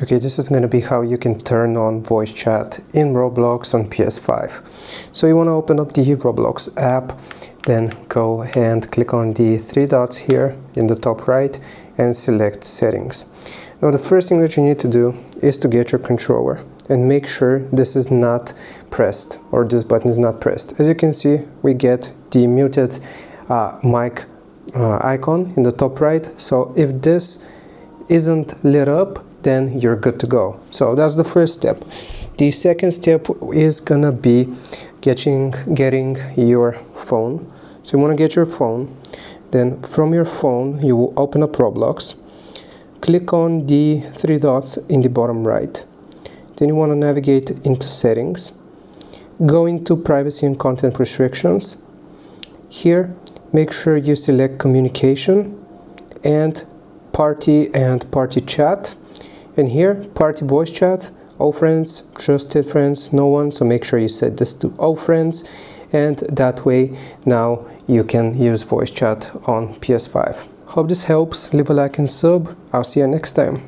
Okay, this is going to be how you can turn on voice chat in Roblox on PS5. So you want to open up the Roblox app, then go and click on the three dots here in the top right and select settings. Now the first thing that you need to do is to get your controller and make sure this is not pressed, or this button is not pressed. As you can see, we get the muted mic icon in the top right. So if this isn't lit up, then you're good to go. So that's the first step. The second step is gonna be getting your phone. So you want to get your phone, then from your phone you will open up Roblox, click on the three dots in the bottom right, then you want to navigate into settings, go into privacy and content restrictions. Here make sure you select communication and party chat, and here party voice chat, all friends, trusted friends, no one. So make sure you set this to all friends, and that way now you can use voice chat on PS5. Hope this helps. Leave a like and sub. I'll see you next time.